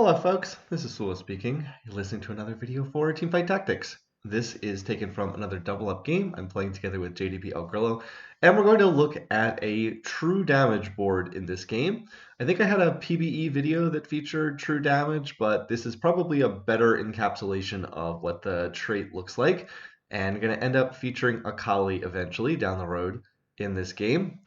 Hello folks, this is Sula speaking. You're listening to another video for Teamfight Tactics. This is taken from another double up game I'm playing together with JDB El Grillo, and we're going to look at a true damage board in this game. I think I had a PBE video that featured true damage, but this is probably a better encapsulation of what the trait looks like, and going to end up featuring Akali eventually down the road in this game.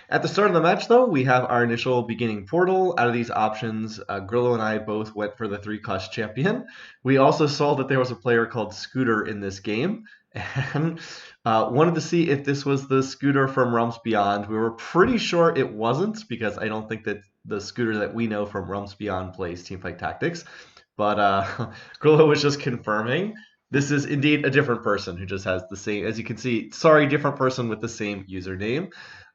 At the start of the match, though, we have our initial beginning portal. Out of these options, Grillo and I both went for the 3-cost champion. We also saw that there was a player called Scooter in this game, and wanted to see if this was the Scooter from Realms Beyond. We were pretty sure it wasn't, because I don't think that the Scooter that we know from Realms Beyond plays Teamfight Tactics. But Grillo was just confirming. This is indeed a different person who just has the same, as you can see, sorry, different person with the same username.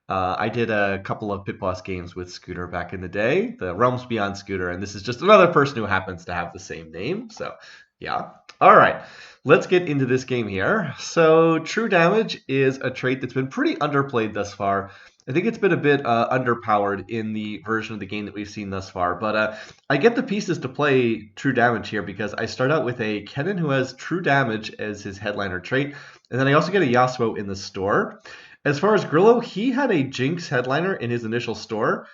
I did a couple of Pit Boss games with Scooter back in the day, the Realms Beyond Scooter, and this is just another person who happens to have the same name. So, yeah. All right, let's get into this game here. So, True Damage is a trait that's been pretty underplayed thus far. I think it's been a bit underpowered in the version of the game that we've seen thus far, but I get the pieces to play True Damage here because I start out with a Kennen who has True Damage as his headliner trait, and then I also get a Yasuo in the store. As far as Grillo, he had a Jinx headliner in his initial store,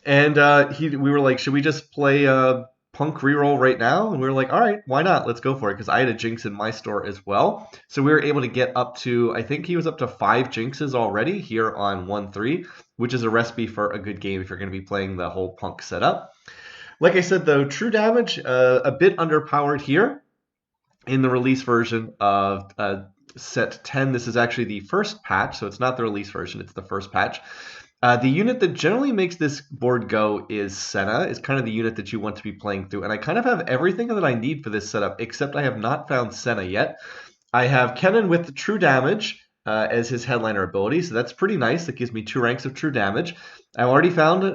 and we were like, should we just play Punk reroll right now? And we were like, all right, why not? Let's go for it, because I had a Jinx in my store as well. So we were able to get up to, I think he was up to 5 Jinxes already here on 1-3, which is a recipe for a good game if you're going to be playing the whole Punk setup. Like I said, though, True Damage, a bit underpowered here in the release version of set 10. This is actually the first patch, so it's not the release version, it's the first patch. The unit that generally makes this board go is Senna, is kind of the unit that you want to be playing through, and I kind of have everything that I need for this setup, except I have not found Senna yet. I have Kennen with True Damage as his headliner ability, so that's pretty nice. That gives me 2 ranks of True Damage. I've already found 2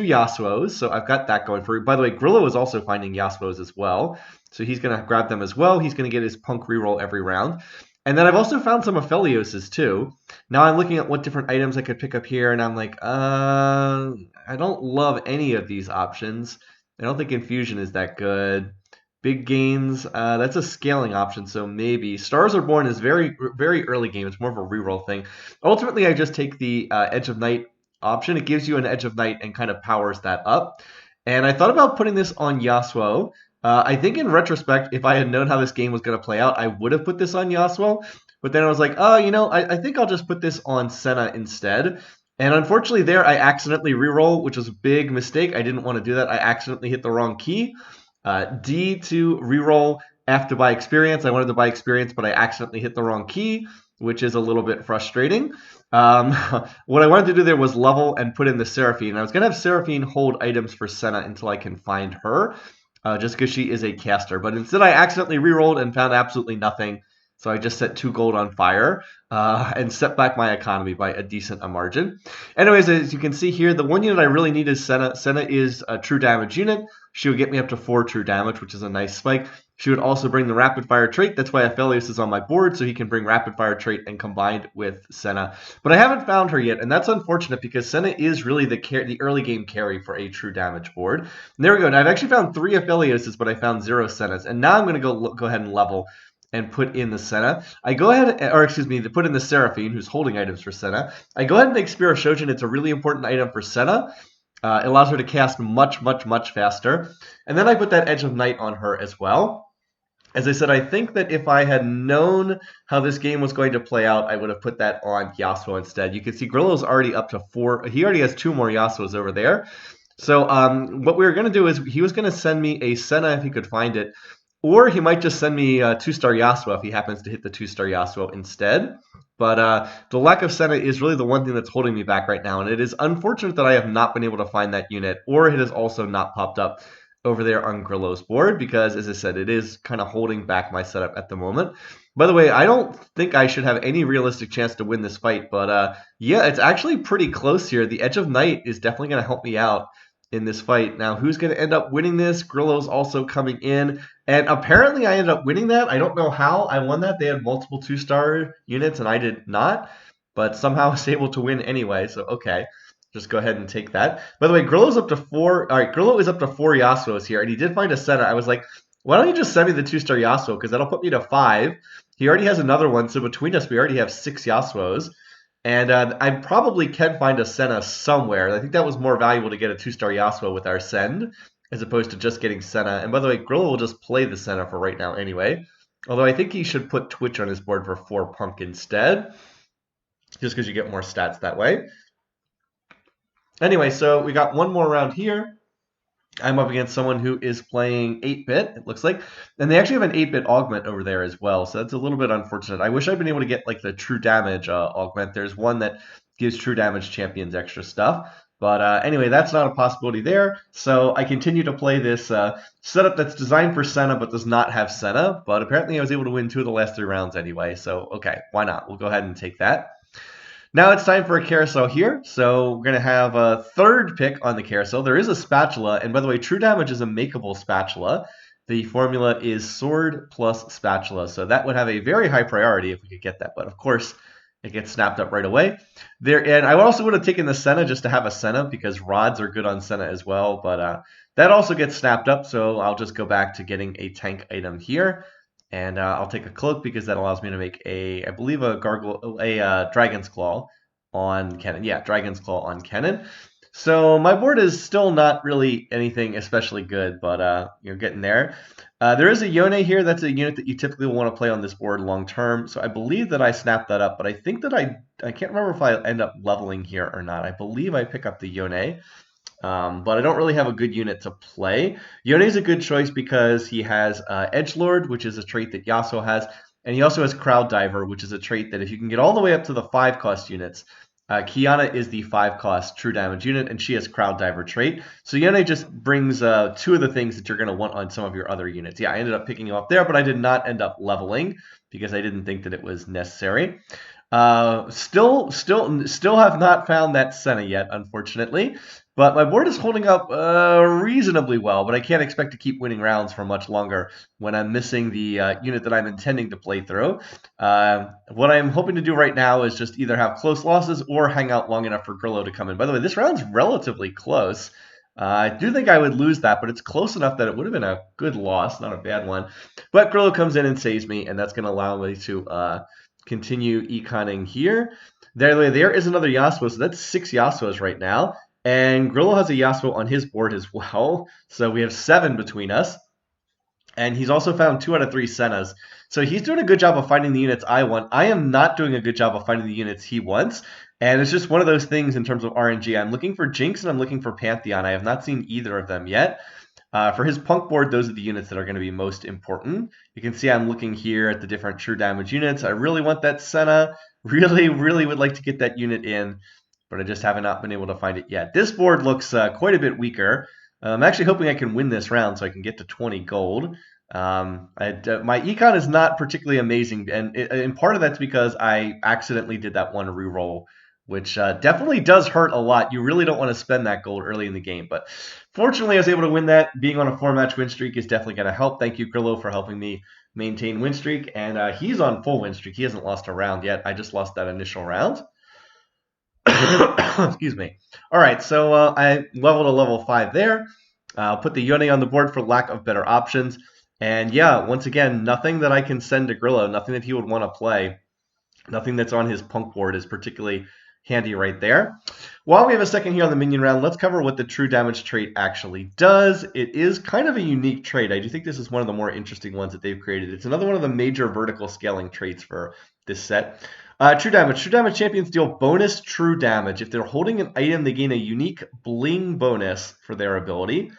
Yasuos, so I've got that going for me. By the way, Grillo is also finding Yasuos as well, so he's going to grab them as well. He's going to get his Punk reroll every round. And then I've also found some Aphelioses too. Now I'm looking at what different items I could pick up here, and I'm like, I don't love any of these options. I don't think Infusion is that good. Big Gains, that's a scaling option, so maybe. Stars Are Born is very, very early game. It's more of a reroll thing. Ultimately, I just take the Edge of Night option. It gives you an Edge of Night and kind of powers that up. And I thought about putting this on Yasuo. I think in retrospect, if I had known how this game was going to play out, I would have put this on Yasuo. But then I was like, oh, you know, I think I'll just put this on Senna instead. And unfortunately there, I accidentally reroll, which was a big mistake. I didn't want to do that. I accidentally hit the wrong key. D to reroll F to buy experience. I wanted to buy experience, but I accidentally hit the wrong key, which is a little bit frustrating. What I wanted to do there was level and put in the Seraphine. I was going to have Seraphine hold items for Senna until I can find her. Just because she is a caster. But instead I accidentally rerolled and found absolutely nothing. So I just set 2 gold on fire and set back my economy by a decent margin. Anyways, as you can see here, the one unit I really need is Senna. Senna is a true damage unit. She would get me up to 4 true damage, which is a nice spike. She would also bring the rapid fire trait. That's why Aphelios is on my board, so he can bring rapid fire trait and combined with Senna. But I haven't found her yet, and that's unfortunate because Senna is really the early game carry for a true damage board. And there we go. Now I've actually found 3 Aphelioses, but I found 0 Sennas. And now I'm going to go ahead and level and put in the Senna. I go ahead, to put in the Seraphine, who's holding items for Senna. I go ahead and make Spear of Shojin. It's a really important item for Senna. It allows her to cast much, much, much faster. And then I put that Edge of Night on her as well. As I said, I think that if I had known how this game was going to play out, I would have put that on Yasuo instead. You can see Grillo's already up to 4. He already has 2 more Yasuos over there. So what we were going to do is he was going to send me a Senna if he could find it. Or he might just send me a 2-star Yasuo if he happens to hit the 2-star Yasuo instead. But the lack of Senna is really the one thing that's holding me back right now. And it is unfortunate that I have not been able to find that unit. Or it has also not popped up over there on Grillo's board because, as I said, it is kind of holding back my setup at the moment. By the way, I don't think I should have any realistic chance to win this fight, but yeah, it's actually pretty close here. The Edge of Night is definitely going to help me out in this fight. Now, who's going to end up winning this? Grillo's also coming in, and apparently I ended up winning that. I don't know how I won that. They had multiple 2-star units, and I did not, but somehow I was able to win anyway, so okay. just go ahead and take that. By the way, Grillo's up to 4. All right, Grillo is up to 4 Yasuos here, and he did find a Senna. I was like, why don't you just send me the 2-star Yasuo? Because that'll put me to 5. He already has another one, so between us, we already have 6 Yasuos. And I probably can find a Senna somewhere. I think that was more valuable to get a 2-star Yasuo with our Send, as opposed to just getting Senna. And by the way, Grillo will just play the Senna for right now anyway. Although I think he should put Twitch on his board for 4 Punk instead, just because you get more stats that way. Anyway, so we got one more round here. I'm up against someone who is playing 8-bit, it looks like. And they actually have an 8-bit augment over there as well, so that's a little bit unfortunate. I wish I'd been able to get like the true damage augment. There's one that gives true damage champions extra stuff. But anyway, that's not a possibility there. So I continue to play this setup that's designed for Senna but does not have Senna. But apparently I was able to win 2 of the last 3 rounds anyway. So okay, why not? We'll go ahead and take that. Now it's time for a carousel here. So we're going to have a third pick on the carousel. There is a spatula. And by the way, true damage is a makeable spatula. The formula is sword plus spatula. So that would have a very high priority if we could get that. But of course, it gets snapped up right away. And I also would have taken the Senna just to have a Senna because rods are good on Senna as well. But that also gets snapped up. So I'll just go back to getting a tank item here. And I'll take a cloak because that allows me to make I believe a Dragon's Claw on Kennen. Yeah, Dragon's Claw on Kennen. So my board is still not really anything especially good, but you're getting there. There is a Yone here. That's a unit that you typically will want to play on this board long term. So I believe that I snapped that up, but I think that I can't remember if I end up leveling here or not. I believe I pick up the Yone. But I don't really have a good unit to play. Yone is a good choice because he has Edgelord, which is a trait that Yasuo has, and he also has Crowd Diver, which is a trait that if you can get all the way up to the 5-cost units, Kiana is the 5-cost true damage unit, and she has Crowd Diver trait. So Yone just brings 2 of the things that you're going to want on some of your other units. Yeah, I ended up picking him up there, but I did not end up leveling because I didn't think that it was necessary. Still have not found that Senna yet, unfortunately. But my board is holding up reasonably well, but I can't expect to keep winning rounds for much longer when I'm missing the unit that I'm intending to play through. What I'm hoping to do right now is just either have close losses or hang out long enough for Grillo to come in. By the way, this round's relatively close. I do think I would lose that, but it's close enough that it would have been a good loss, not a bad one. But Grillo comes in and saves me, and that's going to allow me to continue econing here. There is another Yasuo, so that's 6 Yasuos right now. And Grillo has a Yasuo on his board as well, so we have 7 between us. And he's also found 2 out of 3 Sennas. So he's doing a good job of finding the units I want. I am not doing a good job of finding the units he wants. And it's just one of those things in terms of RNG. I'm looking for Jinx and I'm looking for Pantheon. I have not seen either of them yet. For his Punk board, those are the units that are going to be most important. You can see I'm looking here at the different true damage units. I really want that Senna. Really would like to get that unit in, but I just have not been able to find it yet. This board looks quite a bit weaker. I'm actually hoping I can win this round so I can get to 20 gold. My econ is not particularly amazing, and part of that's because I accidentally did that one reroll, which definitely does hurt a lot. You really don't want to spend that gold early in the game, but fortunately I was able to win that. Being on a 4-match win streak is definitely going to help. Thank you, Grillo, for helping me maintain win streak, and he's on full win streak. He hasn't lost a round yet. I just lost that initial round. Excuse me. All right, so I leveled a level 5 there. I'll put the Yone on the board for lack of better options. And yeah, once again, nothing that I can send to Grillo, nothing that he would want to play, nothing that's on his Punk board is particularly handy right there. While we have a second here on the minion round, let's cover what the true damage trait actually does. It is kind of a unique trait. I do think this is one of the more interesting ones that they've created. It's another one of the major vertical scaling traits for this set. True damage. True damage champions deal bonus true damage. If they're holding an item, they gain a unique bling bonus for their ability.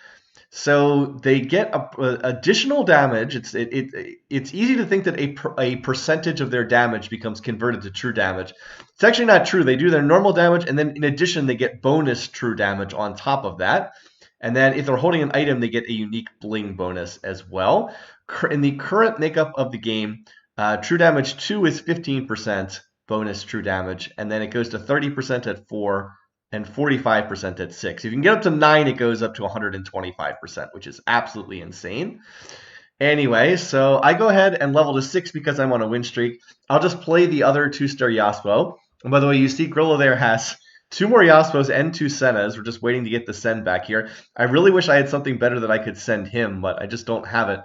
So they get additional damage. It's easy to think that a percentage of their damage becomes converted to true damage. It's actually not true. They do their normal damage, and then in addition, they get bonus true damage on top of that. And then if they're holding an item, they get a unique bling bonus as well. In the current makeup of the game, true damage 2 is 15% bonus true damage, and then it goes to 30% at 4 and 45% at 6. If you can get up to 9, it goes up to 125%, which is absolutely insane. Anyway, so I go ahead and level to 6 because I'm on a win streak. I'll just play the other 2-star Yasuo. And by the way, you see Grillo there has 2 more Yasuos and 2 Sennas. We're just waiting to get the send back here. I really wish I had something better that I could send him, but I just don't have it.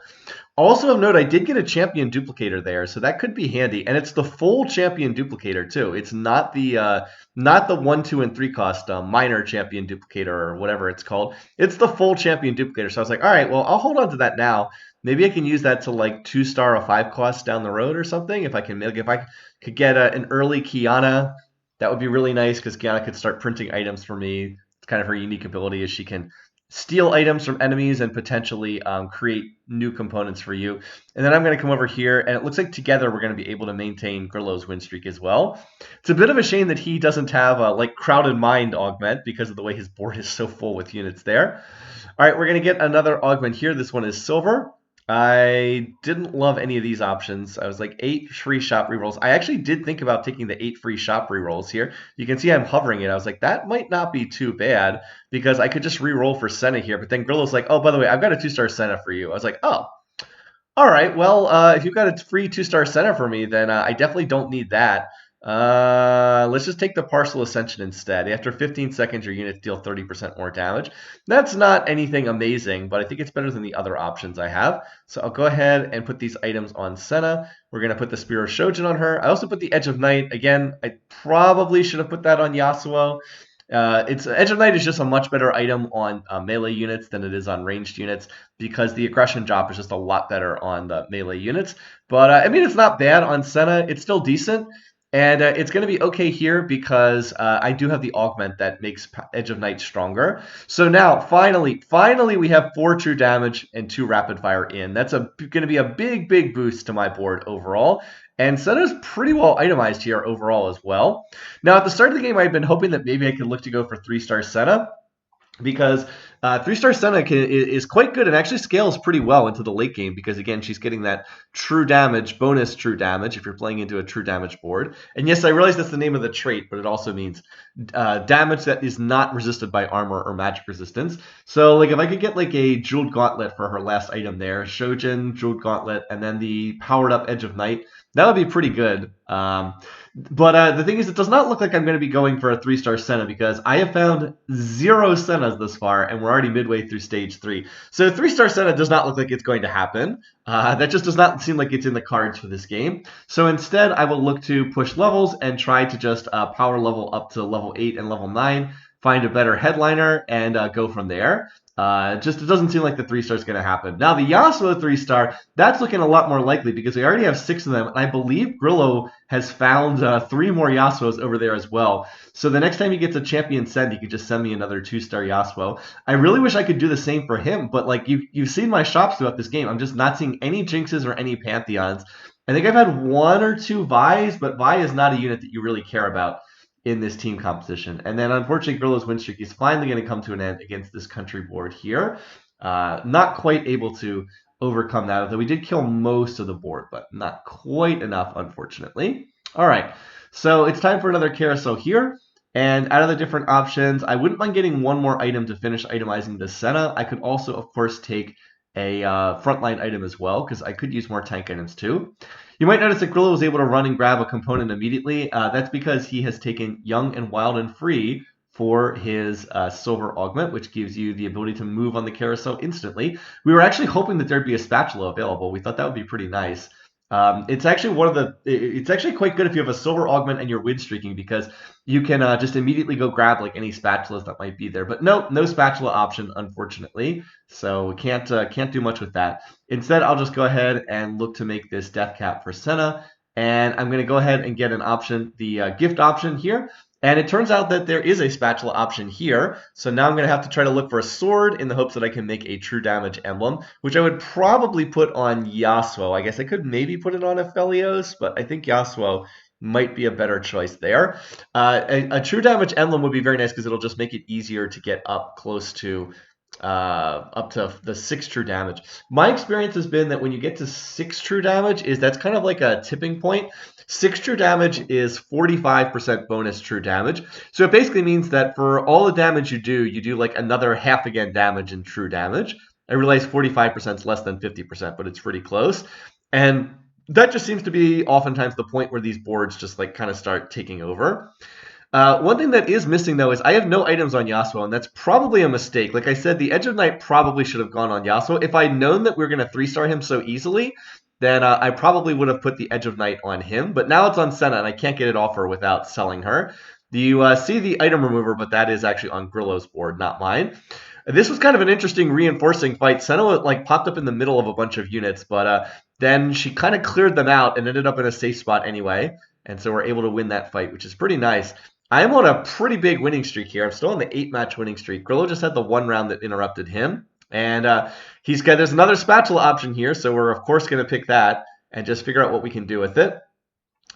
Also of note, I did get a champion duplicator there, so that could be handy. And it's the full champion duplicator too. It's not the 1, 2, and 3 cost minor champion duplicator or whatever it's called. It's the full champion duplicator. So I was like, all right, well, I'll hold on to that now. Maybe I can use that to like 2-star or 5 cost down the road or something. If I could get an early Kiana, that would be really nice because Kiana could start printing items for me. It's kind of her unique ability is she can steal items from enemies and potentially create new components for you. And then I'm going to come over here, and it looks like together we're going to be able to maintain Grillo's win streak as well. It's a bit of a shame that he doesn't have like Crowded Mind augment because of the way his board is so full with units there. All right, we're going to get another augment here. This one is silver. I didn't love any of these options. I was like 8 free shop rerolls. I actually did think about taking the 8 free shop rerolls here. You can see I'm hovering it. I was like, that might not be too bad because I could just reroll for Senna here. But then Grillo's like, oh, by the way, I've got a 2-star Senna for you. I was like, oh, all right. Well, if you've got a free 2-star Senna for me, then I definitely don't need that. Let's just take the Partial Ascension instead. After 15 seconds, your units deal 30% more damage. That's not anything amazing, but I think it's better than the other options I have. So I'll go ahead and put these items on Senna. We're going to put the Spear of Shojin on her. I also put the Edge of Night. Again, I probably should have put that on Yasuo. Edge of Night is just a much better item on melee units than it is on ranged units because the aggression drop is just a lot better on the melee units. But I mean, it's not bad on Senna. It's still decent. And it's going to be okay here because I do have the augment that makes Edge of Night stronger. So now, finally, we have 4 true damage and 2 rapid fire in. That's going to be a big boost to my board overall. And Senna's pretty well itemized here overall as well. Now, at the start of the game, I had been hoping that maybe I could look to go for 3-star Senna because 3-star Senna is quite good and actually scales pretty well into the late game because, again, she's getting that true damage, bonus true damage if you're playing into a true damage board. And yes, I realize that's the name of the trait, but it also means damage that is not resisted by armor or magic resistance. So, like, if I could get, like, a Jeweled Gauntlet for her last item there, Shojin, Jeweled Gauntlet, and then the powered up Edge of Night, that would be pretty good. But the thing is, it does not look like I'm going to be going for a 3-star Senna because I have found 0 Sennas this far, and we're already midway through stage 3. So 3-star Senna does not look like it's going to happen. That just does not seem like it's in the cards for this game. So instead, I will look to push levels and try to just power level up to level 8 and level 9, find a better headliner, and go from there. It doesn't seem like the 3-star is going to happen. Now, the Yasuo 3-star, that's looking a lot more likely because we already have 6 of them, and I believe Grillo has found 3 more Yasuos over there as well. So the next time he gets a champion send, he could just send me another 2-star Yasuo. I really wish I could do the same for him, but like you've seen my shops throughout this game. I'm just not seeing any Jinxes or any Pantheons. I think I've had 1 or 2 Vi's, but Vi is not a unit that you really care about in this team composition. And then unfortunately, Grillo's win streak is finally going to come to an end against this country board here. Not quite able to overcome that, although we did kill most of the board, but not quite enough, unfortunately. All right, so it's time for another carousel here. And out of the different options, I wouldn't mind getting 1 more item to finish itemizing the Senna. I could also, of course, take a frontline item as well, because I could use more tank items too. You might notice that Grillo was able to run and grab a component immediately. That's because he has taken Young and Wild and Free for his silver augment, which gives you the ability to move on the carousel instantly. We were actually hoping that there'd be a spatula available. We thought that would be pretty nice. It's actually it's actually quite good if you have a silver augment and you're win streaking because you can just immediately go grab like any spatulas that might be there. But no spatula option, unfortunately. So we can't do much with that. Instead, I'll just go ahead and look to make this death cap for Senna. And I'm going to go ahead and get an option, the gift option here. And it turns out that there is a spatula option here. So now I'm going to have to try to look for a sword in the hopes that I can make a true damage emblem, which I would probably put on Yasuo. I guess I could maybe put it on Aphelios, but I think Yasuo might be a better choice there. A true damage emblem would be very nice because it'll just make it easier to get up close to up to the 6 true damage. My experience has been that when you get to 6 true damage, that's kind of like a tipping point. 6 true damage is 45% bonus true damage. So it basically means that for all the damage you do like another half again damage in true damage. I realize 45% is less than 50%, but it's pretty close. And that just seems to be oftentimes the point where these boards just like kind of start taking over. One thing that is missing, though, is I have no items on Yasuo, and that's probably a mistake. Like I said, the Edge of Night probably should have gone on Yasuo. If I'd known that we were going to 3-star him so easily, then I probably would have put the Edge of Night on him. But now it's on Senna, and I can't get it off her without selling her. You see the item remover, but that is actually on Grillo's board, not mine. This was kind of an interesting reinforcing fight. Senna like popped up in the middle of a bunch of units, but then she kind of cleared them out and ended up in a safe spot anyway. And so we're able to win that fight, which is pretty nice. I am on a pretty big winning streak here. I'm still on the 8-match winning streak. Grillo just had the one round that interrupted him. And there's another spatula option here, so we're of course going to pick that and just figure out what we can do with it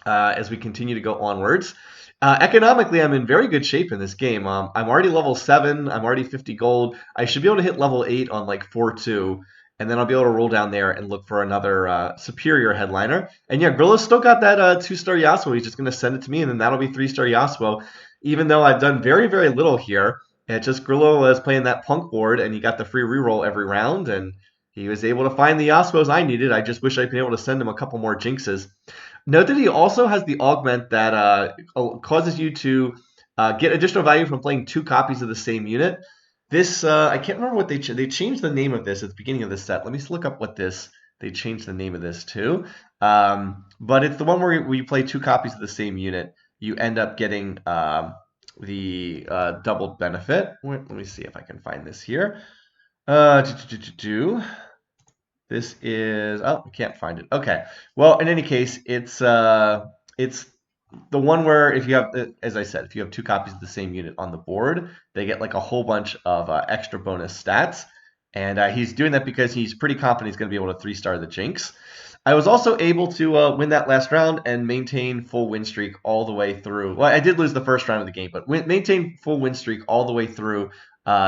as we continue to go onwards. Economically, I'm in very good shape in this game. I'm already level 7. I'm already 50 gold. I should be able to hit level 8 on like 4-2. And then I'll be able to roll down there and look for another superior headliner. And yeah, Grillo's still got that 2-star Yasuo. He's just going to send it to me, and then that'll be 3-star Yasuo. Even though I've done very, very little here. It's just Grillo was playing that punk board, and he got the free reroll every round, and he was able to find the Yasuos I needed. I just wish I'd been able to send him a couple more Jinxes. Note that he also has the augment that causes you to get additional value from playing 2 copies of the same unit. This, I can't remember what they changed the name of this at the beginning of the set. Let me just look up what they changed the name of this to. But it's the one where you play 2 copies of the same unit. You end up getting the double benefit. Let me see if I can find this here. This is, oh, I can't find it. Okay. Well, in any case, it's the one where if you have, as I said, if you have 2 copies of the same unit on the board, they get like a whole bunch of extra bonus stats. And he's doing that because he's pretty confident he's going to be able to 3-star the Jinx. I was also able to win that last round and maintain full win streak all the way through. Well, I did lose the first round of the game, but maintain full win streak all the way through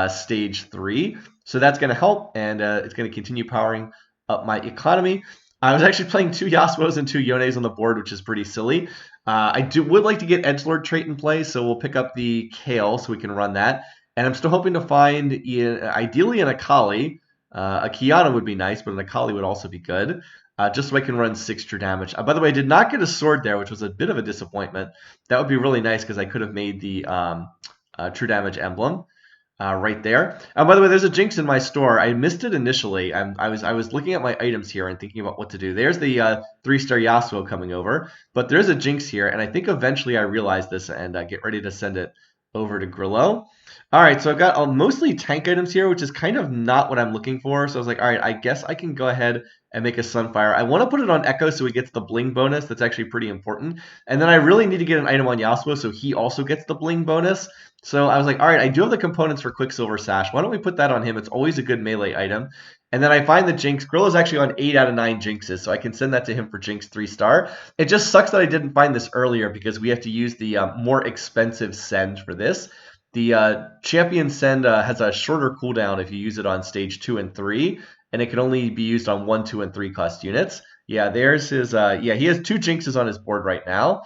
stage 3. So that's going to help, and it's going to continue powering up my economy. I was actually playing 2 Yasuos and 2 Yones on the board, which is pretty silly. I would like to get Edgelord trait in play, so we'll pick up the Kale so we can run that. And I'm still hoping to find, ideally, an Akali. A Kiana would be nice, but an Akali would also be good, just so I can run 6 true damage. By the way, I did not get a sword there, which was a bit of a disappointment. That would be really nice because I could have made the true damage emblem. Right there. By the way, there's a Jinx in my store. I missed it initially. I was looking at my items here and thinking about what to do. There's the 3-star Yasuo coming over, but there's a Jinx here, and I think eventually I realized this and get ready to send it over to Grillo. All right, so I've got mostly tank items here, which is kind of not what I'm looking for. So I was like, all right, I guess I can go ahead and make a Sunfire. I want to put it on Echo so he gets the bling bonus. That's actually pretty important. And then I really need to get an item on Yasuo so he also gets the bling bonus. So I was like, all right, I do have the components for Quicksilver Sash. Why don't we put that on him? It's always a good melee item. And then I find the Jinx. Grillo's actually on 8 out of 9 Jinxes, so I can send that to him for Jinx 3-star. It just sucks that I didn't find this earlier because we have to use the more expensive send for this. The Champion Send has a shorter cooldown if you use it on stage 2 and 3, and it can only be used on 1, 2, and 3 cost units. Yeah, there's his, yeah, he has 2 Jinxes on his board right now,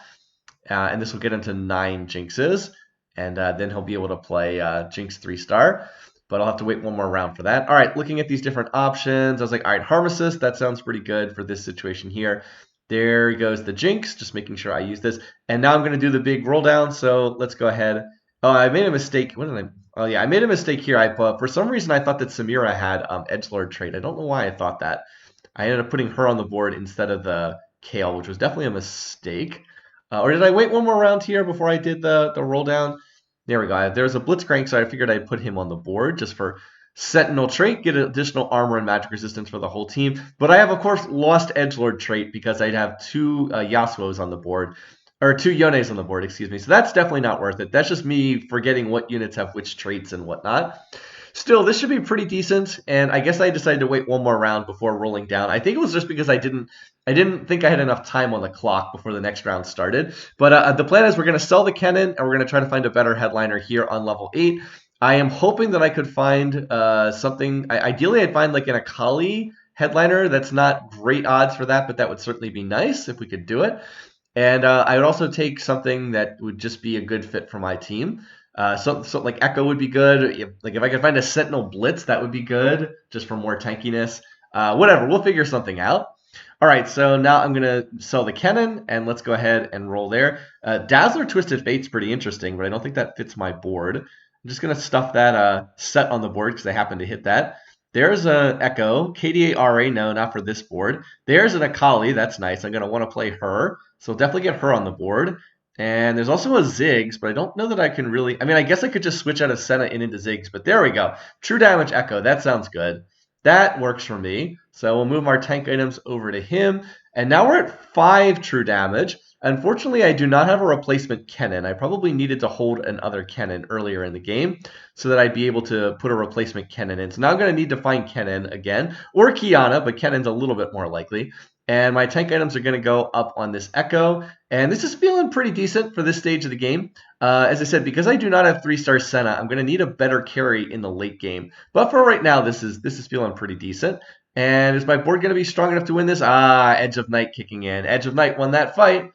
and this will get him to 9 Jinxes. And then he'll be able to play Jinx 3-star. But I'll have to wait one more round for that. All right, looking at these different options, I was like, all right, Harm Assist, that sounds pretty good for this situation here. There goes the Jinx, just making sure I use this. And now I'm going to do the big roll down, so let's go ahead. Oh, I made a mistake. What did I? Oh, yeah, I made a mistake here. For some reason, I thought that Samira had Edgelord trait. I don't know why I thought that. I ended up putting her on the board instead of the Kale, which was definitely a mistake. Or did I wait one more round here before I did the roll down? There we go. There's a Blitzcrank, so I figured I'd put him on the board just for Sentinel trait, get additional armor and magic resistance for the whole team. But I have, of course, lost Edgelord trait because I'd have 2 Yasuos on the board, or 2 Yones on the board, excuse me. So that's definitely not worth it. That's just me forgetting what units have which traits and whatnot. Still, this should be pretty decent, and I guess I decided to wait one more round before rolling down. I think it was just because I didn't think I had enough time on the clock before the next round started. But the plan is we're going to sell the Kennen, and we're going to try to find a better headliner here on level 8. I am hoping that I could find something. Ideally, I'd find like an Akali headliner. That's not great odds for that, but that would certainly be nice if we could do it. And I would also take something that would just be a good fit for my team. So like Echo would be good. Like if I could find a Sentinel Blitz, that would be good, just for more tankiness. Whatever, we'll figure something out. All right, so now I'm going to sell the Kennen, and let's go ahead and roll there. Dazzler Twisted Fate's pretty interesting, but I don't think that fits my board. I'm just going to stuff that set on the board because I happen to hit that. There's a Echo. KDA RA, no, not for this board. There's an Akali, that's nice. I'm going to want to play her, so definitely get her on the board. And there's also a Ziggs, but I don't know that I can really... I mean, I guess I could just switch out of Senna and into Ziggs, but there we go. True Damage Echo, that sounds good. That works for me. So we'll move our tank items over to him. And now we're at 5 true damage. Unfortunately, I do not have a replacement Kennen. I probably needed to hold another Kennen earlier in the game so that I'd be able to put a replacement Kennen in. So now I'm going to need to find Kennen again, or Kiana, but Kennen's a little bit more likely. And my tank items are going to go up on this Echo. And this is feeling pretty decent for this stage of the game. As I said, because I do not have 3-star Senna, I'm going to need a better carry in the late game. But for right now, this is feeling pretty decent. And is my board going to be strong enough to win this? Edge of Night kicking in. Edge of Night won that fight.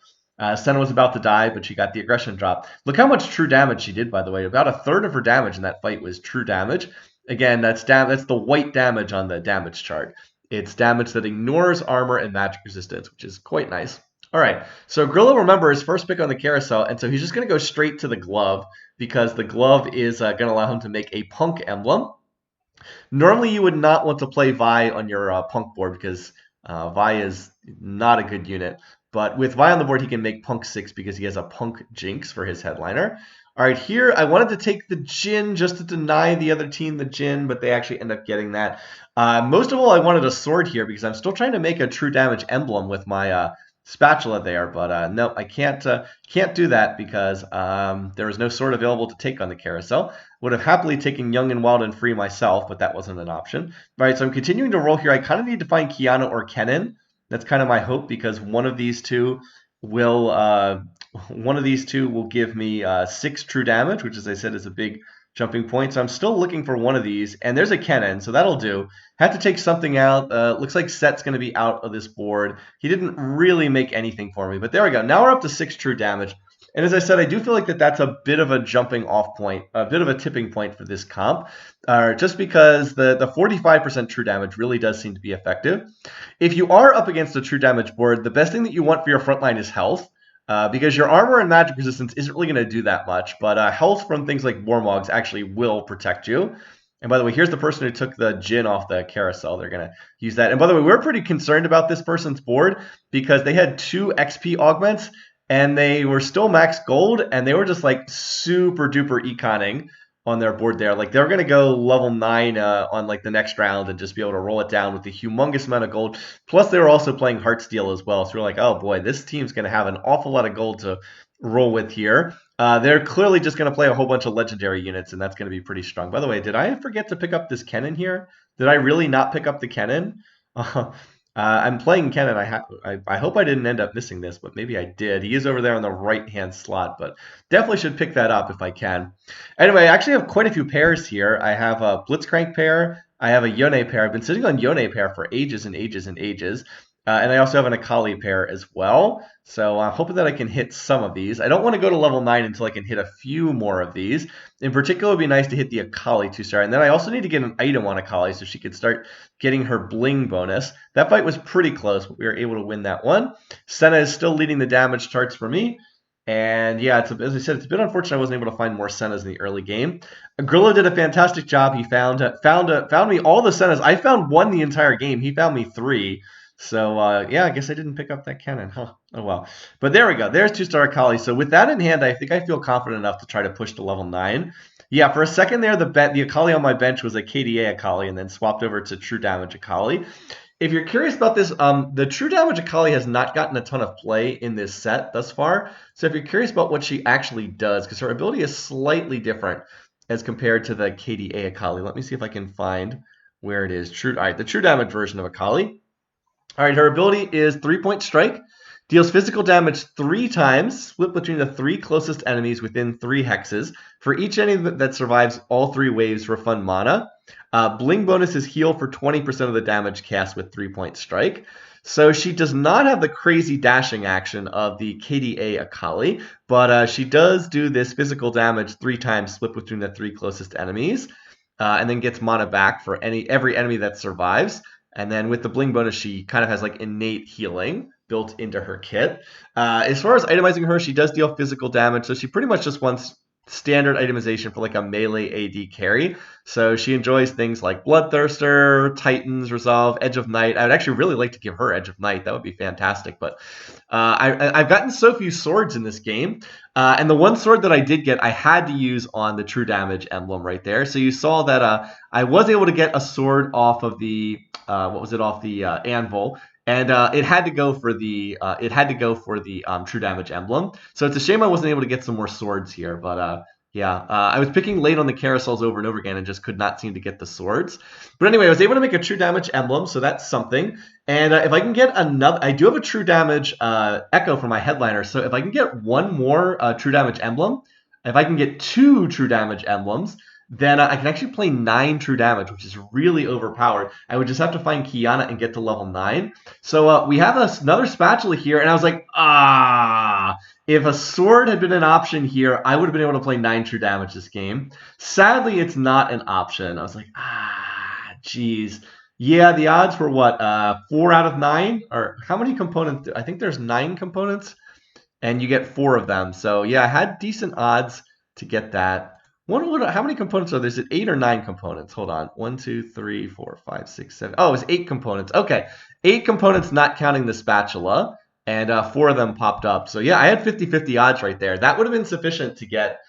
Senna was about to die, but she got the aggression drop. Look how much true damage she did, by the way. About a third of her damage in that fight was true damage. Again, that's the white damage on the damage chart. It's damage that ignores armor and magic resistance, which is quite nice. All right, so Grillo, remember, his first pick on the carousel, and so he's just going to go straight to the glove because the glove is going to allow him to make a punk emblem. Normally, you would not want to play Vi on your punk board because Vi is not a good unit. But with Vi on the board, he can make punk 6 because he has a punk jinx for his headliner. All right, here I wanted to take the Jhin just to deny the other team the Jhin, but they actually end up getting that. Most of all, I wanted a sword here because I'm still trying to make a true damage emblem with my spatula there, but no, I can't do that because there was no sword available to take on the carousel. Would have happily taken Young and Wild and Free myself, but that wasn't an option. All right, so I'm continuing to roll here. I kind of need to find Kiana or Kennen. That's kind of my hope because one of these two will give me 6 true damage, which, as I said, is a big jumping point. So I'm still looking for one of these, and there's a Kennen, so that'll do. Had to take something out. Looks like Set's going to be out of this board. He didn't really make anything for me, but there we go. Now we're up to 6 true damage. And as I said, I do feel like that's a bit of a jumping off point, a bit of a tipping point for this comp, just because the 45% true damage really does seem to be effective. If you are up against a true damage board, the best thing that you want for your front line is health. Because your armor and magic resistance isn't really going to do that much, but health from things like Warmogs actually will protect you. And by the way, here's the person who took the Jhin off the carousel. They're going to use that. And by the way, we're pretty concerned about this person's board because they had 2 XP augments, and they were still max gold, and they were just like super duper econing on their board there. Like they're going to go level 9 on like the next round and just be able to roll it down with a humongous amount of gold. Plus they were also playing Heartsteel as well. So we're like, oh boy, this team's going to have an awful lot of gold to roll with here. They're clearly just going to play a whole bunch of legendary units, and that's going to be pretty strong. By the way, did I forget to pick up this Kennen here? Did I really not pick up the Kennen? I'm playing Kennen. I hope I didn't end up missing this, but maybe I did. He is over there on the right-hand slot, but definitely should pick that up if I can. Anyway, I actually have quite a few pairs here. I have a Blitzcrank pair. I have a Yone pair. I've been sitting on Yone pair for ages and ages and ages. And I also have an Akali pair as well. So I'm hoping that I can hit some of these. I don't want to go to level 9 until I can hit a few more of these. In particular, it would be nice to hit the Akali 2-star. And then I also need to get an item on Akali so she could start getting her bling bonus. That fight was pretty close, but we were able to win that one. Senna is still leading the damage charts for me. And yeah, as I said, it's a bit unfortunate I wasn't able to find more Sennas in the early game. Grillo did a fantastic job. He found me all the Sennas. I found 1 the entire game. He found me 3. So, yeah, I guess I didn't pick up that Kennen, huh? Oh, well. But there we go. There's 2-star Akali. So with that in hand, I think I feel confident enough to try to push to level 9. Yeah, for a second there, the Akali on my bench was a KDA Akali and then swapped over to True Damage Akali. If you're curious about this, the True Damage Akali has not gotten a ton of play in this set thus far. So if you're curious about what she actually does, because her ability is slightly different as compared to the KDA Akali. Let me see if I can find where it is. All right, the True Damage version of Akali. All right, her ability is 3-point strike, deals physical damage 3 times, split between the 3 closest enemies within 3 hexes. For each enemy that survives all 3 waves, refund mana. Bling bonus is heal for 20% of the damage cast with 3-point strike. So she does not have the crazy dashing action of the KDA Akali, but she does do this physical damage 3 times, split between the 3 closest enemies, and then gets mana back for every enemy that survives. And then with the bling bonus, she kind of has like innate healing built into her kit. As far as itemizing her, she does deal physical damage, so she pretty much just wants standard itemization for like a melee AD carry. So she enjoys things like Bloodthirster, Titan's Resolve, Edge of Night. I would actually really like to give her Edge of Night. That would be fantastic. But I've gotten so few swords in this game. And the one sword that I did get, I had to use on the True Damage emblem right there. So you saw that I was able to get a sword off of the, off the anvil. And it had to go for the True Damage emblem. So it's a shame I wasn't able to get some more swords here, but yeah, I was picking late on the carousels over and over again and just could not seem to get the swords. But anyway, I was able to make a True Damage emblem, so that's something. And if I can get another, I do have a True Damage Echo for my headliner. So if I can get one more True Damage emblem, if I can get 2 True Damage emblems, then I can actually play 9 True Damage, which is really overpowered. I would just have to find Kiana and get to level 9. So we have another spatula here, and I was like, if a sword had been an option here, I would have been able to play 9 True Damage this game. Sadly, it's not an option. I was like, geez. Yeah, the odds were what, 4 out of 9? Or how many components? I think there's 9 components, and you get 4 of them. So yeah, I had decent odds to get that. How many components are there? Is it 8 or 9 components? Hold on. 1, 2, 3, 4, 5, 6, 7. Oh, it's 8 components. Okay. 8 components not counting the spatula, and 4 of them popped up. So yeah, I had 50-50 odds right there. That would have been sufficient to get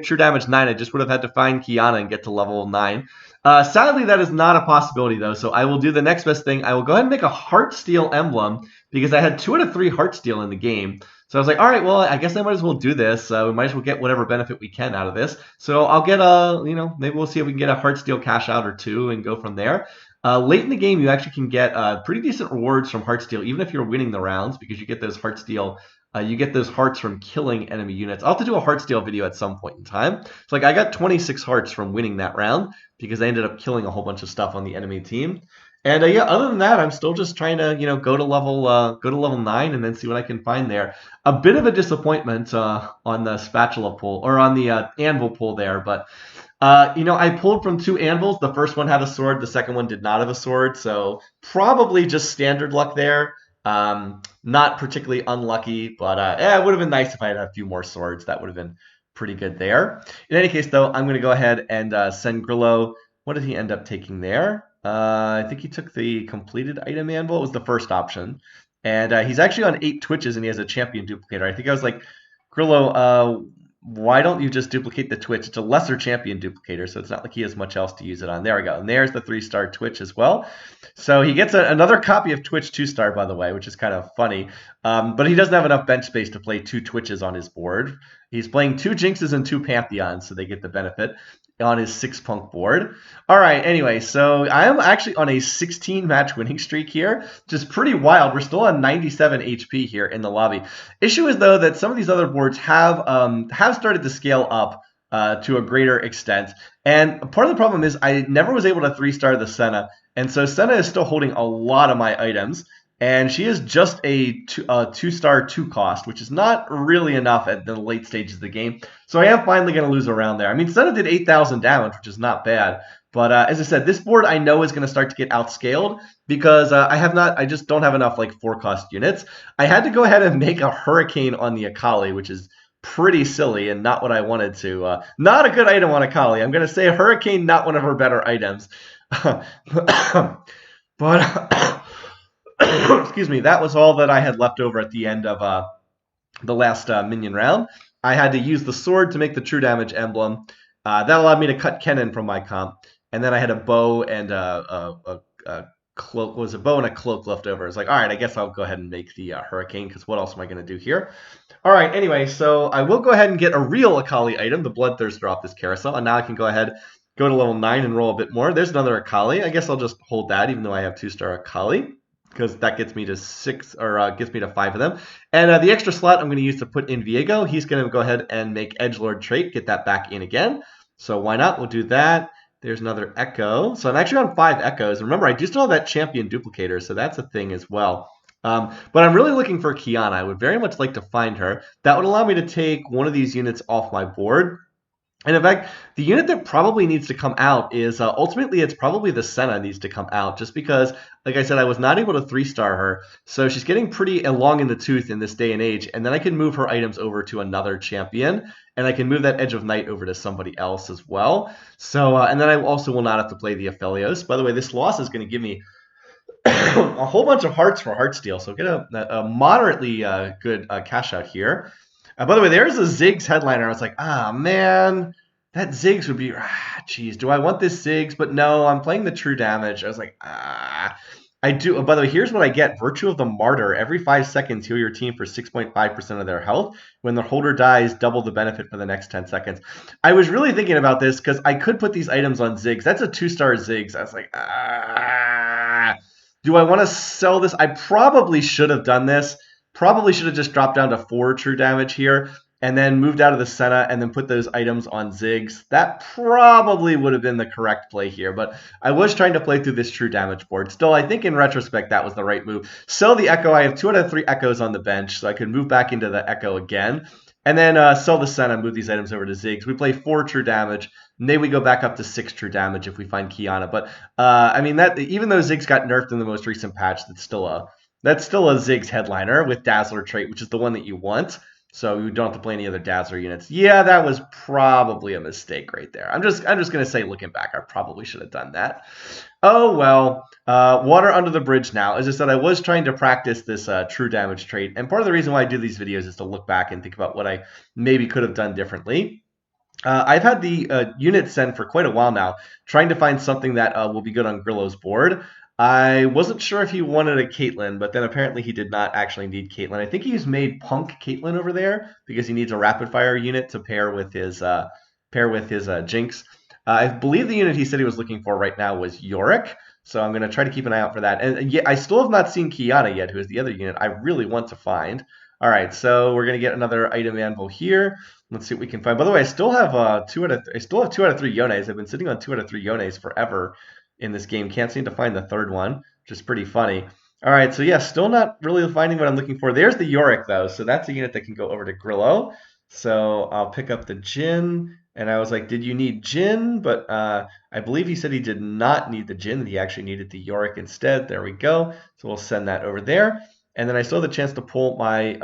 True Damage 9. I just would have had to find Kiana and get to level 9. Sadly, that is not a possibility, though, so I will do the next best thing. I will go ahead and make a Heartsteel emblem, because I had 2 out of 3 Heartsteel in the game. So I was like, all right, well, I guess I might as well do this. We might as well get whatever benefit we can out of this. So I'll get maybe we'll see if we can get a Heartsteel cash out or 2 and go from there. Late in the game, you actually can get pretty decent rewards from Heartsteel, even if you're winning the rounds, because you get those Heartsteel. You get those hearts from killing enemy units. I'll have to do a Heartsteel video at some point in time. So like I got 26 hearts from winning that round because I ended up killing a whole bunch of stuff on the enemy team. And yeah, other than that, I'm still just trying to go to level 9 and then see what I can find there. A bit of a disappointment on the spatula pull or on the anvil pull there, but I pulled from 2 anvils. The first one had a sword, the second one did not have a sword, so probably just standard luck there. Not particularly unlucky, but it would have been nice if I had a few more swords. That would have been pretty good there. In any case, though, I'm going to go ahead and send Grillo. What did he end up taking there? I think he took the completed item anvil. It was the first option. And he's actually on 8 Twitches, and he has a champion duplicator. I think I was like, Grillo, why don't you just duplicate the Twitch? It's a lesser champion duplicator, so it's not like he has much else to use it on. There we go. And there's the 3-star Twitch as well. So he gets another copy of Twitch 2-star, by the way, which is kind of funny. But he doesn't have enough bench space to play 2 Twitches on his board. He's playing 2 Jinxes and 2 Pantheons, so they get the benefit on his 6-punk board. All right, anyway, so I am actually on a 16-match winning streak here, which is pretty wild. We're still on 97 HP here in the lobby. Issue is, though, that some of these other boards have started to scale up to a greater extent. And part of the problem is I never was able to 3-star the Senna, and so Senna is still holding a lot of my items. And she is just a 2-star 2-cost, which is not really enough at the late stages of the game. So I am finally going to lose a round there. I mean, Senna did 8,000 damage, which is not bad. But as I said, this board I know is going to start to get outscaled because I just don't have enough like 4-cost units. I had to go ahead and make a Hurricane on the Akali, which is pretty silly and not what I wanted to. Not a good item on Akali. I'm going to say a Hurricane, not one of her better items. but excuse me, that was all that I had left over at the end of the last minion round. I had to use the sword to make the True Damage emblem. That allowed me to cut Kennen from my comp. And then I had a bow and a cloak. Was a bow and a cloak left over. I was like, all right, I guess I'll go ahead and make the Hurricane, because what else am I going to do here? All right, anyway, so I will go ahead and get a real Akali item, the Bloodthirster, off this carousel. And now I can go ahead, go to level 9 and roll a bit more. There's another Akali. I guess I'll just hold that, even though I have 2-star Akali, because that gets me to 6, or gets me to 5 of them. And the extra slot I'm going to use to put in Viego. He's going to go ahead and make Edgelord trait, get that back in again. So why not? We'll do that. There's another Echo. So I'm actually on 5 Echoes. Remember, I do still have that champion duplicator, so that's a thing as well. But I'm really looking for Kiana. I would very much like to find her. That would allow me to take one of these units off my board. And in fact, the unit that probably needs to come out is ultimately it's probably the Senna needs to come out just because, like I said, I was not able to 3-star her. So she's getting pretty long in the tooth in this day and age. And then I can move her items over to another champion. And I can move that Edge of Night over to somebody else as well. So, and then I also will not have to play the Aphelios. By the way, this loss is going to give me a whole bunch of hearts for Heartsteel. So get a moderately good cash out here. By the way, there's a Ziggs headliner. I was like, ah, man, that Ziggs would be, geez, do I want this Ziggs? But no, I'm playing the true damage. I was like, I do. Oh, by the way, here's what I get. Virtue of the Martyr. Every 5 seconds, heal your team for 6.5% of their health. When the holder dies, double the benefit for the next 10 seconds. I was really thinking about this because I could put these items on Ziggs. That's a 2-star Ziggs. I was like, do I want to sell this? I probably should have done this. Probably should have just dropped down to 4 true damage here and then moved out of the Senna and then put those items on Ziggs. That probably would have been the correct play here, but I was trying to play through this true damage board. Still, I think in retrospect, that was the right move. Sell the Echo. I have 2 out of 3 Echoes on the bench, so I could move back into the Echo again. And then sell the Senna, move these items over to Ziggs. We play 4 true damage. Maybe we go back up to 6 true damage if we find Kiana. But I mean, that even though Ziggs got nerfed in the most recent patch, that's still a Ziggs headliner with Dazzler trait, which is the one that you want. So you don't have to play any other Dazzler units. Yeah, that was probably a mistake right there. I'm just gonna say, looking back, I probably should have done that. Oh well. Water under the bridge now. As I said, I was trying to practice this true damage trait, and part of the reason why I do these videos is to look back and think about what I maybe could have done differently. I've had the unit send for quite a while now, trying to find something that will be good on Grillo's board. I wasn't sure if he wanted a Caitlyn, but then apparently he did not actually need Caitlyn. I think he's made Punk Caitlyn over there because he needs a rapid fire unit to pair with his Jinx. I believe the unit he said he was looking for right now was Yorick, so I'm going to try to keep an eye out for that. And yeah, I still have not seen Kiana yet, who is the other unit I really want to find. All right, so we're going to get another item anvil here. Let's see what we can find. By the way, I still have 2 out of 3 Yones. I've been sitting on 2 out of 3 Yones forever in this game. Can't seem to find the third one, which is pretty funny. All right, so yeah, still not really finding what I'm looking for. There's the Yorick, though, so that's a unit that can go over to Grillo. So I'll pick up the Jhin, and I was like, did you need Jhin? But I believe he said he did not need the Jhin, that he actually needed the Yorick instead. There we go. So we'll send that over there. And then I still have the chance to pull my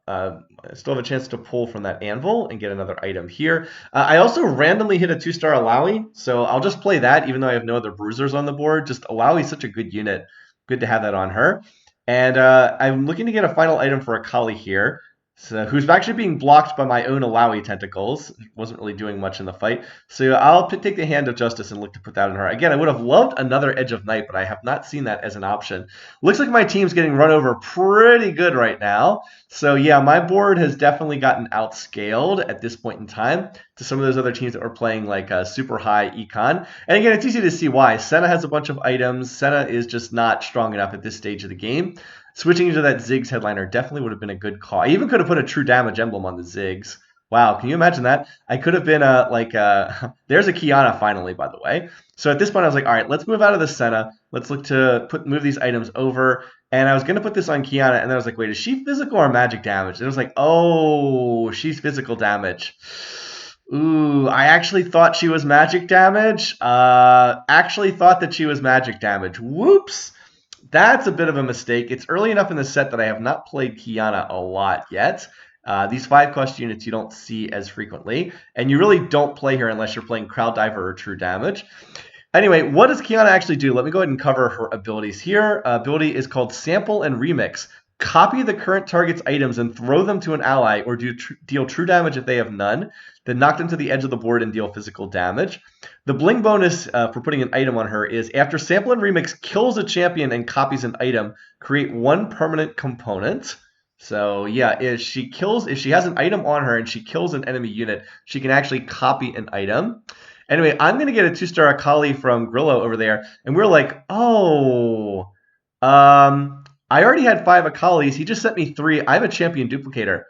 from that anvil and get another item here. I also randomly hit a 2-star Alawi, so I'll just play that even though I have no other bruisers on the board. Just Alawi is such a good unit. Good to have that on her. And I'm looking to get a final item for Akali here. So, who's actually being blocked by my own Alawi tentacles. Wasn't really doing much in the fight. So I'll take the Hand of Justice and look to put that on her. Again, I would have loved another Edge of Night, but I have not seen that as an option. Looks like my team's getting run over pretty good right now. So yeah, my board has definitely gotten outscaled at this point in time to some of those other teams that were playing like super high econ. And again, it's easy to see why. Senna has a bunch of items. Senna is just not strong enough at this stage of the game. Switching into that Ziggs headliner definitely would have been a good call. I even could have put a true damage emblem on the Ziggs. Wow, can you imagine that? I could have been there's a Kiana finally, by the way. So at this point I was like, all right, let's move out of the Senna. Let's look to move these items over. And I was going to put this on Kiana, and then I was like, wait, is she physical or magic damage? And it was like, oh, she's physical damage. Ooh, I actually thought she was magic damage. Actually thought that she was magic damage. Whoops. That's a bit of a mistake. It's early enough in the set that I have not played Kiana a lot yet. These 5-cost units you don't see as frequently, and you really don't play her unless you're playing Crowd Diver or True Damage. Anyway, what does Kiana actually do? Let me go ahead and cover her abilities here. Ability is called Sample and Remix. Copy the current target's items and throw them to an ally, or deal true damage if they have none. Then knock them to the edge of the board and deal physical damage. The bling bonus for putting an item on her is after Sample and Remix kills a champion and copies an item, create 1 permanent component. So yeah, if she has an item on her and she kills an enemy unit, she can actually copy an item. Anyway, I'm going to get a 2-star Akali from Grillo over there. And we're like, oh, I already had 5 Akalis. He just sent me 3. I have a champion duplicator.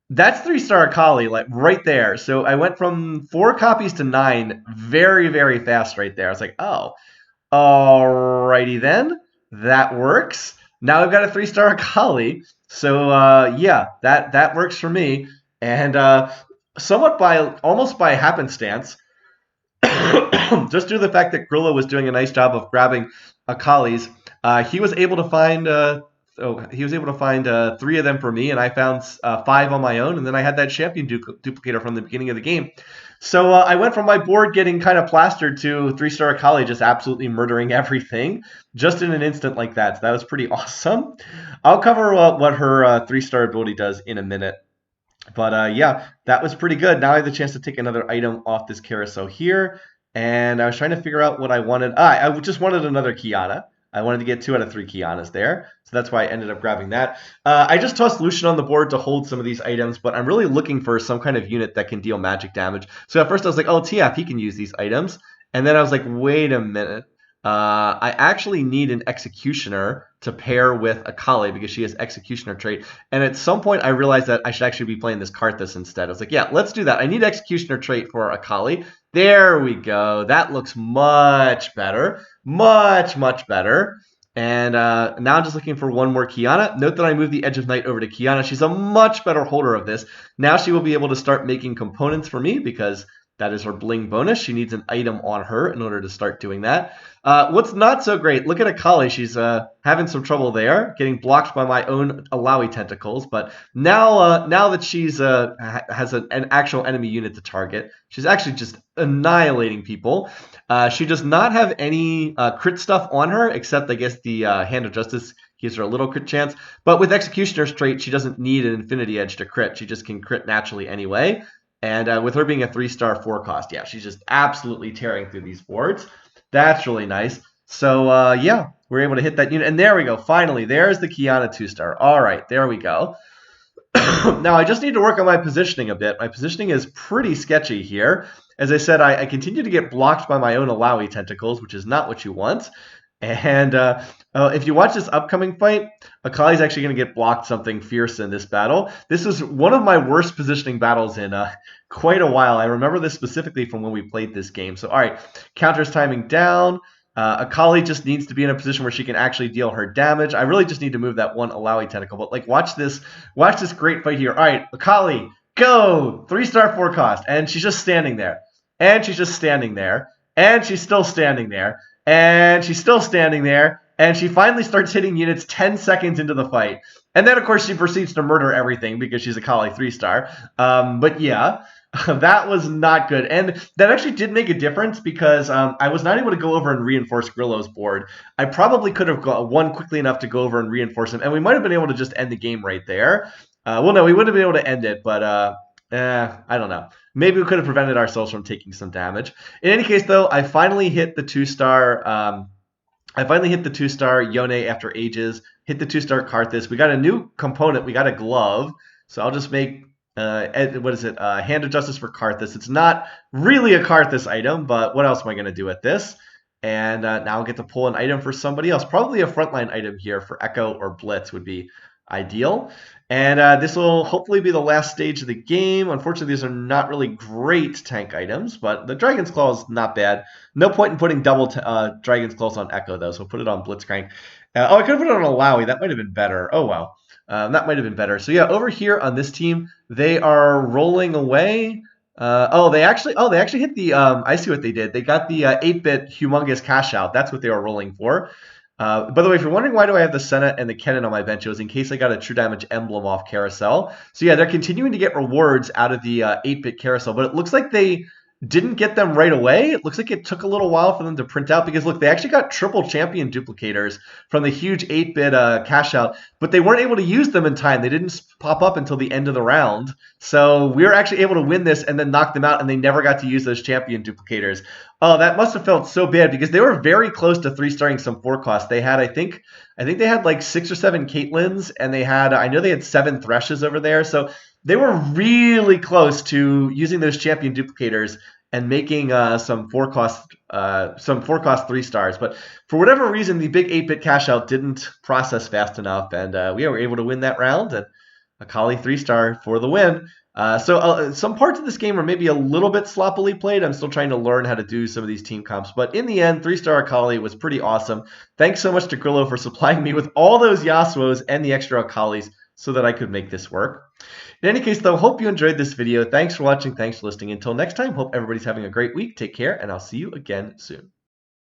That's 3-star Akali, like right there. So I went from 4 copies to 9 very, very fast right there. I was like, oh, alrighty then. That works. Now I've got a 3-star Akali. So yeah, that works for me. And somewhat by almost by happenstance, just due to the fact that Grillo was doing a nice job of grabbing Akali's, he was able to find three of them for me, and I found five on my own, and then I had that champion duplicator from the beginning of the game. So I went from my board getting kind of plastered to three-star Akali just absolutely murdering everything just in an instant like that. So that was pretty awesome. I'll cover what her three-star ability does in a minute. But yeah, that was pretty good. Now I have the chance to take another item off this carousel here. And I was trying to figure out what I wanted. I just wanted another Kiana. I wanted to get 2 out of 3 Kianas there. So that's why I ended up grabbing that. I just tossed Lucian on the board to hold some of these items, but I'm really looking for some kind of unit that can deal magic damage. So at first I was like, oh, TF, he can use these items. And then I was like, wait a minute. I actually need an Executioner to pair with Akali because she has Executioner trait. And at some point, I realized that I should actually be playing this Karthus instead. I was like, yeah, let's do that. I need Executioner trait for Akali. There we go. That looks much better. Much, much better. And now I'm just looking for one more Kiana. Note that I moved the Edge of Night over to Kiana. She's a much better holder of this. Now she will be able to start making components for me because that is her bling bonus. She needs an item on her in order to start doing that. What's not so great, look at Akali. She's having some trouble there, getting blocked by my own Alawi tentacles. But now that she's has an actual enemy unit to target, she's actually just annihilating people. She does not have any crit stuff on her, except I guess the Hand of Justice gives her a little crit chance. But with Executioner's trait, she doesn't need an Infinity Edge to crit. She just can crit naturally anyway. And with her being a 3-star 4-cost, yeah, she's just absolutely tearing through these boards. That's really nice. So, yeah, we're able to hit that unit. And there we go. Finally, there's the Kiana 2-star. All right, there we go. Now, I just need to work on my positioning a bit. My positioning is pretty sketchy here. As I said, I continue to get blocked by my own Alawi tentacles, which is not what you want. And if you watch this upcoming fight, Akali's actually going to get blocked something fierce in this battle. This is one of my worst positioning battles in quite a while. I remember this specifically from when we played this game. So, all right, counters timing down. Akali just needs to be in a position where she can actually deal her damage. I really just need to move that one Alawi tentacle. But like, watch this great fight here. All right, Akali, go! 3-star 4-cost. And she's just standing there. And she's just standing there. And she's still standing there. And she's still standing there, and she finally starts hitting units 10 seconds into the fight. And then, of course, she proceeds to murder everything because she's a Akali 3-star. But yeah, that was not good. And that actually did make a difference because I was not able to go over and reinforce Grillo's board. I probably could have won quickly enough to go over and reinforce him, and we might have been able to just end the game right there. Well, no, we wouldn't have been able to end it, but I don't know. Maybe we could have prevented ourselves from taking some damage. In any case, though, I finally hit the 2-star. Yone after ages. Hit the 2-star Karthus. We got a new component. We got a glove. So I'll just make what is it? Hand of Justice for Karthus. It's not really a Karthus item, but what else am I going to do with this? And now I'll get to pull an item for somebody else. Probably a frontline item here for Echo or Blitz would be ideal. And this will hopefully be the last stage of the game. Unfortunately, these are not really great tank items, but the Dragon's Claw is not bad. No point in putting double Dragon's Claws on Echo, though, so we'll put it on Blitzcrank. I could have put it on Alawi. That might have been better. Oh, well. That might have been better. So, yeah, over here on this team, they are rolling away. They actually hit the, I see what they did. They got the 8-bit humongous cash out. That's what they were rolling for. By the way, if you're wondering why do I have the Senna and the Cannon on my bench, it was in case I got a True Damage emblem off Carousel. So yeah, they're continuing to get rewards out of the 8-bit Carousel, but it looks like they didn't get them right away. It looks like it took a little while for them to print out because, look, they actually got triple champion duplicators from the huge 8-bit cash out, but they weren't able to use them in time. They didn't pop up until the end of the round. So we were actually able to win this and then knock them out, and they never got to use those champion duplicators. Oh, that must have felt so bad because they were very close to 3-starring some 4-cost. They had, I think they had like 6 or 7 Caitlyn's, and they had, I know they had 7 Threshes over there. So they were really close to using those champion duplicators and making some 4-cost 3-stars. But for whatever reason, the big 8-bit cash out didn't process fast enough, and we were able to win that round. And Akali 3-star for the win. So some parts of this game are maybe a little bit sloppily played. I'm still trying to learn how to do some of these team comps. But in the end, 3-star Akali was pretty awesome. Thanks so much to Grillo for supplying me with all those Yasuos and the extra Akalis so that I could make this work. In any case, though, hope you enjoyed this video. Thanks for watching. Thanks for listening. Until next time, hope everybody's having a great week. Take care, and I'll see you again soon.